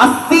80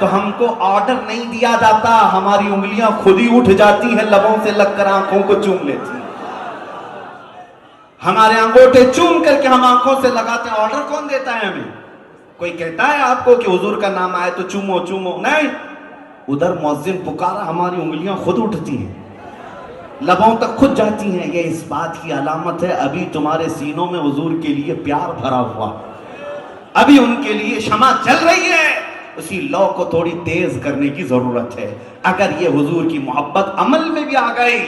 تو ہم کو آرڈر نہیں دیا جاتا، ہماری انگلیاں خود ہی اٹھ جاتی ہیں، لبوں سے لگ کر آنکھوں کو چوم لیتی ہیں، ہمارے انگوٹھے چوم کر کے ہم آنکھوں سے لگاتے ہیں۔ آرڈر کون دیتا ہے ہمیں؟ کوئی کہتا ہے آپ کو کہ حضور کا نام آئے تو چومو چومو؟ نہیں، ادھر مؤذن پکارا، ہماری انگلیاں خود اٹھتی ہیں، لبوں تک خود جاتی ہیں۔ یہ اس بات کی علامت ہے ابھی تمہارے سینوں میں حضور کے لیے پیار بھرا ہوا، ابھی ان کے لیے شمع چل رہی ہے، اسی لو کو تھوڑی تیز کرنے کی ضرورت ہے۔ اگر یہ حضور کی محبت عمل میں بھی آ گئی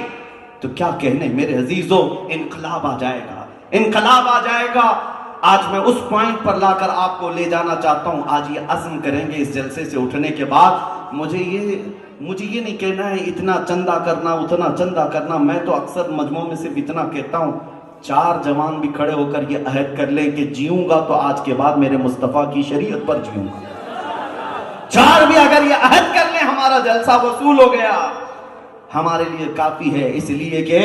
تو کیا کہنے میرے عزیزو، انقلاب آ جائے گا، انقلاب آ جائے گا۔ آج میں اس پوائنٹ پر لا کر آپ کو لے جانا چاہتا ہوں۔ آج یہ عزم کریں گے اس جلسے سے اٹھنے کے بعد، مجھے یہ نہیں کہنا ہے اتنا چندہ کرنا اتنا چندہ کرنا، میں تو اکثر مجموع میں صرف اتنا کہتا ہوں، 4 جوان بھی کھڑے ہو کر یہ عہد کر لیں کہ جیوں گا تو آج کے بعد میرے مصطفیٰ کی شریعت پر جیوں گا۔ 4 بھی اگر یہ عہد کر لیں، ہمارا جلسہ وصول ہو گیا، ہمارے لیے کافی ہے۔ اس لیے کہ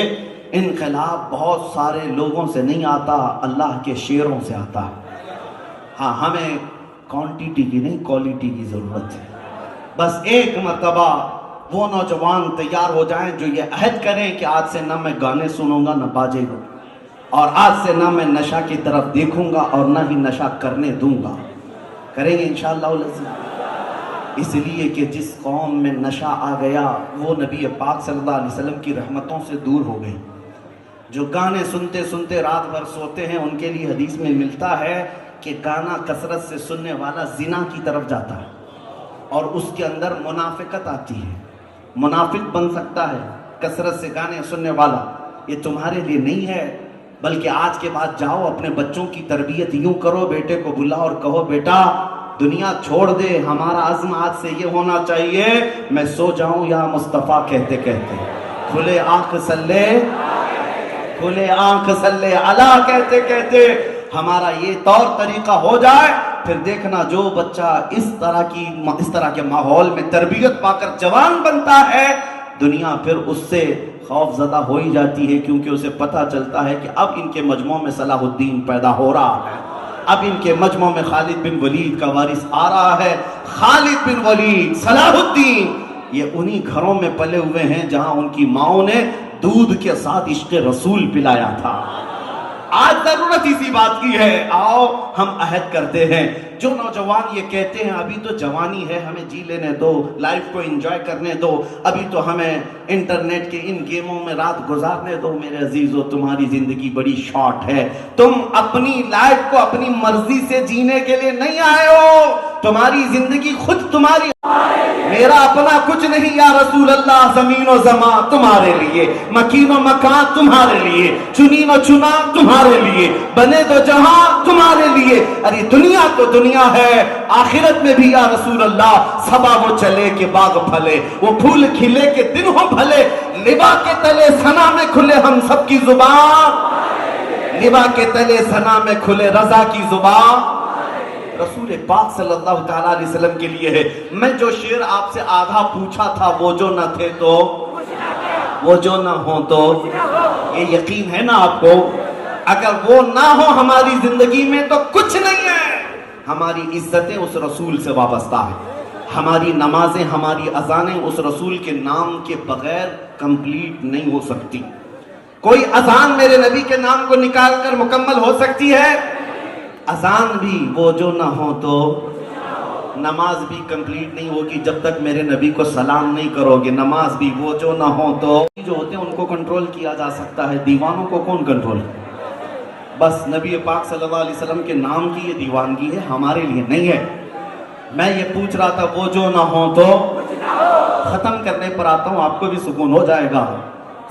انقلاب بہت سارے لوگوں سے نہیں آتا، اللہ کے شیروں سے آتا ہے۔ ہاں، ہمیں کوانٹیٹی کی نہیں کوالٹی کی ضرورت ہے۔ بس ایک مرتبہ وہ نوجوان تیار ہو جائیں جو یہ عہد کریں کہ آج سے نہ میں گانے سنوں گا نہ باجے گا، اور آج سے نہ میں نشہ کی طرف دیکھوں گا اور نہ ہی نشہ کرنے دوں گا۔ کریں گے انشاءاللہ العزیز؟ اس لیے کہ جس قوم میں نشہ آ گیا وہ نبی پاک صلی اللہ علیہ وسلم کی رحمتوں سے دور ہو گئی۔ جو گانے سنتے سنتے رات بھر سوتے ہیں، ان کے لیے حدیث میں ملتا ہے کہ گانا کثرت سے سننے والا زنا کی طرف جاتا ہے اور اس کے اندر منافقت آتی ہے، منافق بن سکتا ہے کثرت سے گانے سننے والا۔ یہ تمہارے لیے نہیں ہے، بلکہ آج کے بعد جاؤ اپنے بچوں کی تربیت یوں کرو، بیٹے کو بلا اور کہو بیٹا دنیا چھوڑ دے، ہمارا عزم آج سے یہ ہونا چاہیے میں سو جاؤں یا مصطفیٰ کہتے کہتے، کھلے آنکھ سلے کھلے آنکھ سلے علا کہتے کہتے ہمارا یہ طور طریقہ ہو جائے، پھر دیکھنا جو بچہ اس طرح کے ماحول میں تربیت پا کر جوان بنتا ہے، دنیا پھر اس سے خوف زدہ ہو ہی جاتی ہے، کیونکہ اسے پتہ چلتا ہے کہ اب ان کے مجموع میں صلاح الدین پیدا ہو رہا ہے، اب ان کے مجموع میں خالد بن ولید کا وارث آ رہا ہے۔ خالد بن ولید، صلاح الدین، یہ انہی گھروں میں پلے ہوئے ہیں جہاں ان کی ماؤں نے دودھ کے ساتھ عشق رسول پلایا تھا۔ آج ضرورت اسی بات کی ہے، آؤ ہم عہد کرتے ہیں۔ جو نوجوان یہ کہتے ہیں ابھی تو جوانی ہے، ہمیں جی لینے دو، لائف کو انجوائے کرنے دو، ابھی تو ہمیں انٹرنیٹ کے ان گیموں میں رات گزارنے دو، میرے عزیزو تمہاری زندگی بڑی شارٹ ہے۔ تم اپنی لائف کو اپنی مرضی سے جینے کے لیے نہیں آئے ہو، تمہاری زندگی خود تمہاری، میرا اپنا کچھ نہیں یا رسول اللہ، زمین و زمان تمہارے لیے، مکین و مکان تمہارے لیے، چنین و چنا تمہارے لیے، بنے تو جہاں تمہارے لیے۔ ارے دنیا تو دنیا ہے، آخرت میں بھی یا رسول اللہ، صبا وہ چلے کہ باغ پھلے، وہ پھول کھلے کہ دن ہو بھلے، لبا کے تلے ثنا میں کھلے ہم سب کی زبان، لبا کے تلے ثنا میں کھلے رضا کی زبان۔ رسول پاک صلی اللہ تعالیٰ علیہ وسلم کے لیے ہے۔ میں جو شعر آپ سے آدھا پوچھا تھا، وہ جو نہ تھے تو وہ جو نہ ہوں تو، یہ یقین ہے نا آپ کو؟ اگر وہ نہ ہو ہماری زندگی میں تو کچھ نہیں ہے۔ ہماری عزتیں اس رسول سے وابستہ ہیں، ہماری نمازیں، ہماری اذانیں اس رسول کے نام کے بغیر کمپلیٹ نہیں ہو سکتی۔ کوئی اذان میرے نبی کے نام کو نکال کر مکمل ہو سکتی ہے؟ اذان بھی وہ جو نہ ہو تو، نماز بھی کمپلیٹ نہیں ہوگی جب تک میرے نبی کو سلام نہیں کرو گے، نماز بھی وہ جو نہ ہو تو۔ جو ہوتے ہیں ان کو کنٹرول کیا جا سکتا ہے، دیوانوں کو کون کنٹرول؟ بس نبی پاک صلی اللہ علیہ وسلم کے نام کی یہ دیوانگی ہے، ہمارے لیے نہیں ہے۔ میں یہ پوچھ رہا تھا وہ جو نہ ہو تو، ختم کرنے پر آتا ہوں، آپ کو بھی سکون ہو جائے گا۔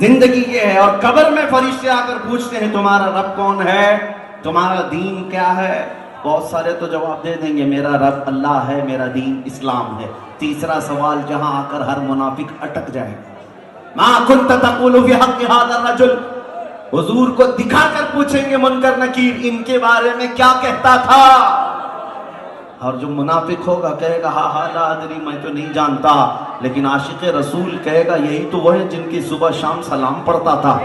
زندگی یہ ہے، اور قبر میں فرشتے آ کر پوچھتے ہیں تمہارا رب کون ہے، تمہارا دین کیا ہے؟ بہت سارے تو جواب دے دیں گے میرا رب اللہ ہے، میرا دین اسلام ہے۔ تیسرا سوال جہاں آ کر ہر منافق اٹک جائے، ما کنت تقول فی حق ھذا الرجل، حضور کو دکھا کر پوچھیں گے منکر نکیر ان کے بارے میں کیا کہتا تھا؟ اور جو منافق ہوگا کہے گا ہاں ہاں لا ادری، میں تو نہیں جانتا، لیکن عاشق رسول کہے گا یہی تو وہ ہے جن کی صبح شام سلام پڑھتا تھا۔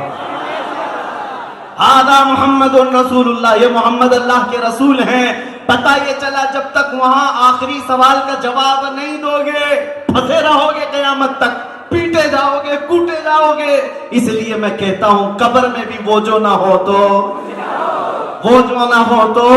ھذا محمد رسول اللہ، یہ محمد اللہ کے رسول ہیں۔ پتہ یہ چلا جب تک وہاں آخری سوال کا جواب نہیں دو گے پھنسے رہو گے قیامت تک، پیٹے جاؤ گے، کوٹے جاؤ گے۔ اس لیے میں کہتا ہوں قبر میں بھی وہ جو نہ ہو تو، وہ جو نہ ہو تو،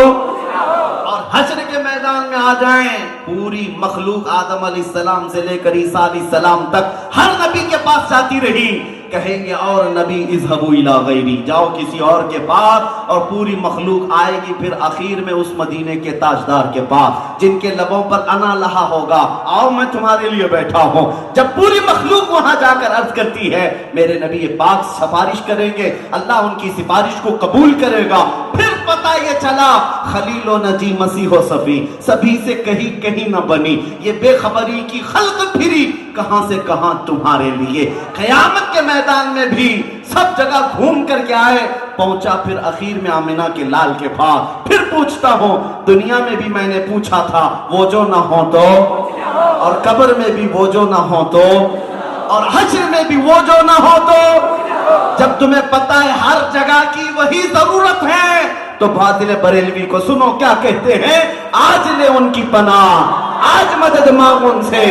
اور حشر کے میدان میں آ جائیں، پوری مخلوق آدم علیہ السلام سے لے کر عیسیٰ علیہ السلام تک ہر نبی کے پاس جاتی رہی، کہیں گے اور نبی اذهبوا الى غیری، جاؤ کسی اور کے پاس، اور پوری مخلوق آئے گی پھر اخیر میں اس مدینے کے تاجدار کے پاس جن کے لبوں پر انا لہا ہوگا، آؤ میں تمہارے لیے بیٹھا ہوں۔ جب پوری مخلوق وہاں جا کر عرض کرتی ہے میرے نبی پاک سفارش کریں گے، اللہ ان کی سفارش کو قبول کرے گا، پھر پتہ یہ چلا خلیل و نجی مسیح و صفی سبھی سے کہیں نہ بنی، یہ بے خبری کی خلق پھری کہاں سے کہاں تمہارے لیے۔ قیامت کے میدان میں بھی سب جگہ گھوم کر کے آئے، پہنچا پھر اخیر میں آمنہ کے لال کے پاس۔ پھر پوچھتا ہوں دنیا میں بھی میں نے پوچھا تھا وہ جو نہ ہو تو، اور قبر میں بھی وہ جو نہ ہو تو، اور حشر میں بھی وہ جو نہ ہو تو۔ جب تمہیں پتہ ہے ہر جگہ کی وہی ضرورت ہے تو باطل بریلوی کو سنو کیا کہتے ہیں، آج لے ان کی پناہ، آج مدد مانگ ان سے،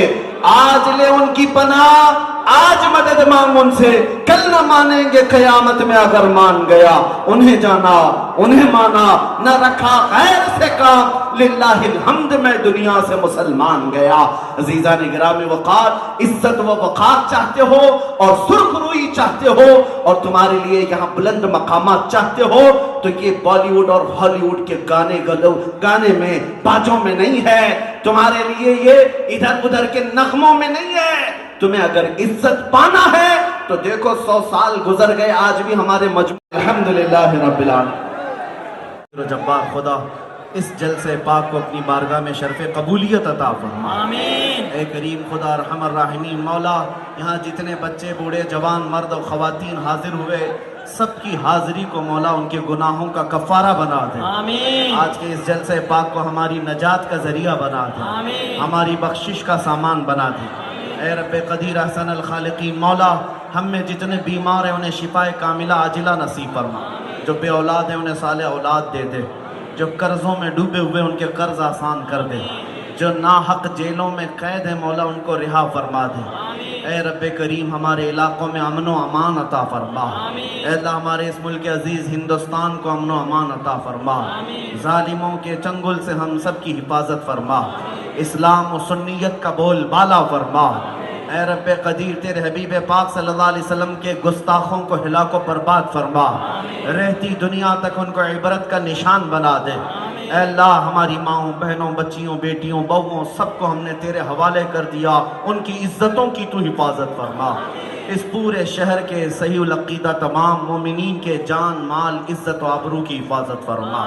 آج لے ان کی پناہ، آج مدد مانگ ان سے، کل نہ مانیں گے قیامت میں اگر مان گیا، انہیں جانا انہیں مانا، نہ رکھا غیر سے کام، للہ الحمد میں دنیا سے مسلمان گیا۔ عزیزان گرامی وقار، عزت و وقار چاہتے ہو اور سرخ روئی چاہتے ہو اور تمہارے لیے یہاں بلند مقامات چاہتے ہو تو یہ بالی ووڈ اور ہالی ووڈ کے گانے میں باجوں میں نہیں ہے، تمہارے لیے یہ ادھر ادھر کے نغموں میں نہیں ہے۔ تمہیں اگر عزت پانا ہے تو دیکھو 100 سال گزر گئے آج بھی ہمارے مجموعہ الحمدللہ رب العالمین۔ جبار خدا اس جلسے پاک کو اپنی بارگاہ میں شرف قبولیت عطا فرما، آمین۔ اے کریم خدا ارحم الراحمین، مولا یہاں جتنے بچے بوڑھے جوان مرد و خواتین حاضر ہوئے سب کی حاضری کو مولا ان کے گناہوں کا کفارہ بنا دے، آمین۔ آج کے اس جلسے پاک کو ہماری نجات کا ذریعہ بنا دے، آمین۔ ہماری بخشش کا سامان بنا دے۔ اے رب قدیر احسن الخالقین، مولا ہم میں جتنے بیمار ہیں انہیں شفا کاملہ عاجلہ نصیب فرما، جو بے اولاد ہیں انہیں صالح اولاد دے دے، جو قرضوں میں ڈوبے ہوئے ان کے قرض آسان کر دے، جو ناحق جیلوں میں قید ہیں مولا ان کو رہا فرما دے۔ اے رب کریم ہمارے علاقوں میں امن و امان عطا فرما، اے اللہ ہمارے اس ملک عزیز ہندوستان کو امن و امان عطا فرما، ظالموں کے چنگل سے ہم سب کی حفاظت فرما، اسلام و سنیت کا بول بالا فرما۔ اے رب قدیر تیرے حبیب پاک صلی اللہ علیہ وسلم کے گستاخوں کو ہلاک و برباد فرما، رہتی دنیا تک ان کو عبرت کا نشان بنا دے۔ اے اللہ ہماری ماؤں بہنوں بچیوں بیٹیوں بہووں سب کو ہم نے تیرے حوالے کر دیا، ان کی عزتوں کی تو حفاظت فرما۔ اس پورے شہر کے صحیح العقیدہ تمام مومنین کے جان مال عزت و آبرو کی حفاظت فرما۔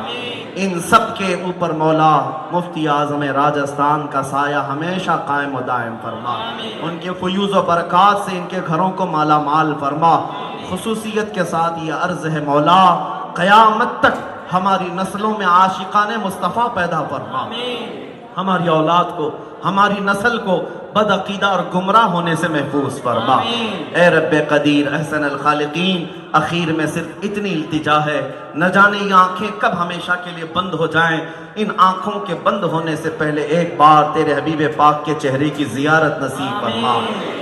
ان سب کے اوپر مولا مفتی اعظم راجستھان کا سایہ ہمیشہ قائم و دائم فرما، ان کے فیوز و برکات سے ان کے گھروں کو مالا مال فرما۔ خصوصیت کے ساتھ یہ عرض ہے مولا قیامت تک ہماری نسلوں میں عاشقان مصطفیٰ پیدا فرما، ہماری اولاد کو ہماری نسل کو بد عقیدہ اور گمراہ ہونے سے محفوظ فرما۔ اے رب قدیر احسن الخالقین، اخیر میں صرف اتنی التجا ہے، نہ جانے یہ آنکھیں کب ہمیشہ کے لیے بند ہو جائیں، ان آنکھوں کے بند ہونے سے پہلے ایک بار تیرے حبیب پاک کے چہرے کی زیارت نصیب فرما۔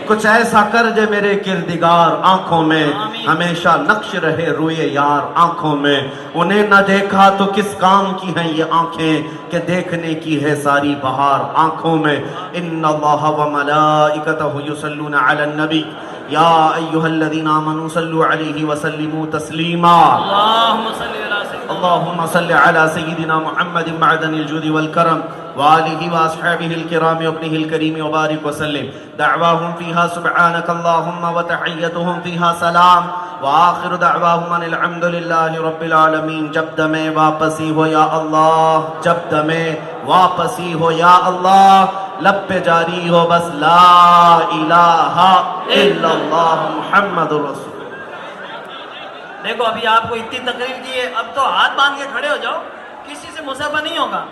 کچھ ایسا کر جے میرے کردگار آنکھوں میں ہمیشہ نقش رہے روئے یار آنکھوں میں، انہیں نہ دیکھا تو کس کام کی ہیں یہ آنکھیں کہ دیکھنے کی ہے ساری بہار آنکھوں میں۔ ان اللہ وملائکتہ یصلون علی النبی یا ایہا الذین آمنوا صلوا علیہ وسلموا تسلیما۔ اللہم صل علی سیدنا محمد معدن الجود والکرم وآلہ واصحابہ الکرام وابنہ الکریم وبارک وسلم۔ دعواہم فیہا سبحانک اللہم وتحیتہم فیہا سلام وآخر دعواہم ان الحمدللہ رب العالمین۔ جب دمیں واپسی ہو یا اللہ، جب دمیں واپسی ہو یا اللہ، لب پہ جاری ہو بس لا الہ الا اللہ محمد رسول۔ دیکھو ابھی آپ کو اتنی تقریر کی ہے، اب تو ہاتھ باندھ کے کھڑے ہو جاؤ، کسی سے مصافحہ نہیں ہوگا۔